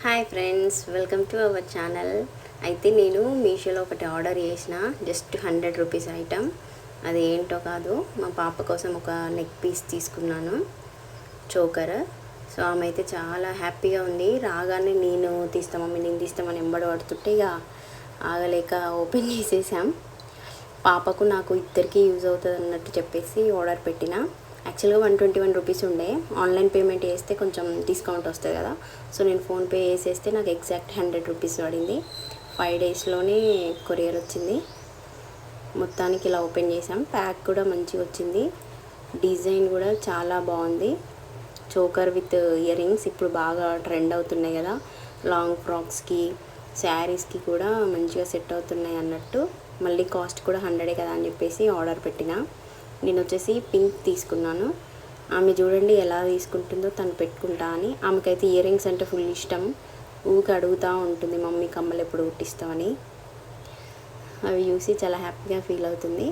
Hi friends, welcome to our channel. అయితే నేను మీషోలో ఒకటి ఆర్డర్ చేసిన, జస్ట్ 100 రూపీస్ ఐటమ్. అది ఏంటో కాదు, మా పాప కోసం ఒక నెక్ పీస్ తీసుకున్నాను, చోకర్. సో ఆమె అయితే చాలా హ్యాపీగా ఉంది. రాగానే నేను తీస్తామని ఎంబడి పడుతుంటే ఇక ఆగలేక ఓపెన్ చేసేసాం. పాపకు నాకు ఇద్దరికి యూజ్ అవుతుంది అన్నట్టు చెప్పేసి ఆర్డర్ పెట్టిన. యాక్చువల్గా 121 రూపీస్ ఉండే, ఆన్లైన్ పేమెంట్ చేస్తే కొంచెం డిస్కౌంట్ వస్తుంది కదా. సో నేను ఫోన్పే చేసేస్తే నాకు ఎగ్జాక్ట్ 100 రూపీస్ పడింది. 5 డేస్లోనే కొరియర్ వచ్చింది. మొత్తానికి ఇలా ఓపెన్ చేసాం. ప్యాక్ కూడా మంచిగా వచ్చింది. డిజైన్ కూడా చాలా బాగుంది. చోకర్ విత్ ఇయర్ రింగ్స్ ఇప్పుడు బాగా ట్రెండ్ అవుతున్నాయి కదా, లాంగ్ ఫ్రాక్స్కి, శారీస్కి కూడా మంచిగా సెట్ అవుతున్నాయి అన్నట్టు. మళ్ళీ కాస్ట్ కూడా 100 కదా అని చెప్పేసి ఆర్డర్ పెట్టిన. నేను వచ్చేసి పింక్ తీసుకున్నాను. ఆమె చూడండి ఎలా తీసుకుంటుందో, తను పెట్టుకుంటా అని. ఆమెకైతే ఇయర్ రింగ్స్ అంటే ఫుల్ ఇష్టం. ఊరికి అడుగుతూ ఉంటుంది, మమ్మీ కమ్మలు ఎప్పుడు కుట్టిస్తామని. అవి చూసి చాలా హ్యాపీగా ఫీల్ అవుతుంది.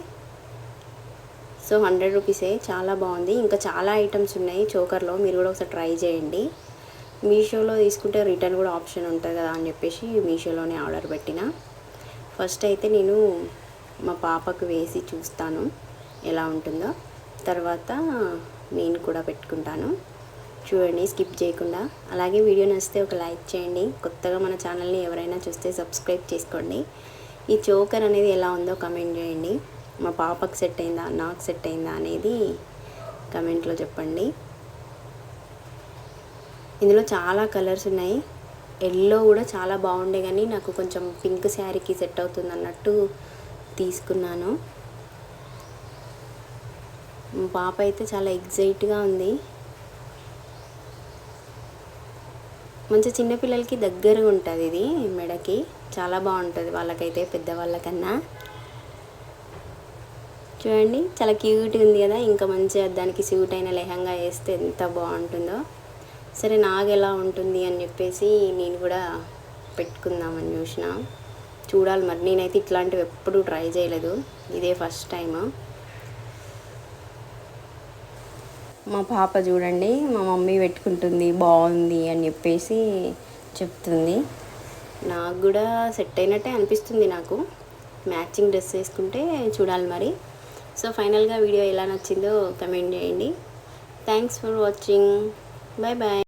సో 100 రూపీసే, చాలా బాగుంది. ఇంకా చాలా ఐటమ్స్ ఉన్నాయి చోకర్లో, మీరు కూడా ఒకసారి ట్రై చేయండి. మీషోలో తీసుకుంటే రిటర్న్ కూడా ఆప్షన్ ఉంటుంది కదా అని చెప్పేసి మీషోలోనే ఆర్డర్ పెట్టిన. ఫస్ట్ అయితే నేను మా పాపకు వేసి చూస్తాను ఎలా ఉంటుందో, తర్వాత నేను కూడా పెట్టుకుంటాను. చూడండి స్కిప్ చేయకుండా. అలాగే వీడియో నచ్చితే ఒక లైక్ చేయండి. కొత్తగా మన ఛానల్ని ఎవరైనా చూస్తే సబ్స్క్రైబ్ చేసుకోండి. ఈ చోకర్ అనేది ఎలా ఉందో కమెంట్ చేయండి. మా పాపకు సెట్ అయిందా, నాకు సెట్ అయిందా అనేది కమెంట్లో చెప్పండి. ఇందులో చాలా కలర్స్ ఉన్నాయి. ఎల్లో కూడా చాలా బాగుండే, కానీ నాకు కొంచెం పింక్ శారీకి సెట్ అవుతుంది అన్నట్టు తీసుకున్నాను. మా పాప అయితే చాలా ఎగ్జైట్గా ఉంది. మంచి చిన్నపిల్లలకి దగ్గరగా ఉంటుంది ఇది, మెడకి చాలా బాగుంటుంది వాళ్ళకైతే, పెద్దవాళ్ళకన్నా. చూడండి చాలా క్యూట్గా ఉంది కదా. ఇంకా మంచిగా దానికి సూట్ అయిన లెహంగా వేస్తే ఎంత బాగుంటుందో. సరే నాకు ఎలా ఉంటుంది అని చెప్పేసి నేను కూడా పెట్టుకుందామని చూసిన. చూడాలి మరి. నేనైతే ఇట్లాంటివి ఎప్పుడూ ట్రై చేయలేదు, ఇదే ఫస్ట్ టైం. మా పాప చూడండి, మా మమ్మీ పెట్టుకుంటుంది బాగుంది అని చెప్పేసి చెప్తుంది. నాకు కూడా సెట్ అయినట్టే అనిపిస్తుంది. నాకు మ్యాచింగ్ డ్రెస్ వేసుకుంటే చూడాలి మరి. సో ఫైనల్గా వీడియో ఎలా నచ్చిందో కమెంట్ చేయండి. Thanks for watching. Bye bye.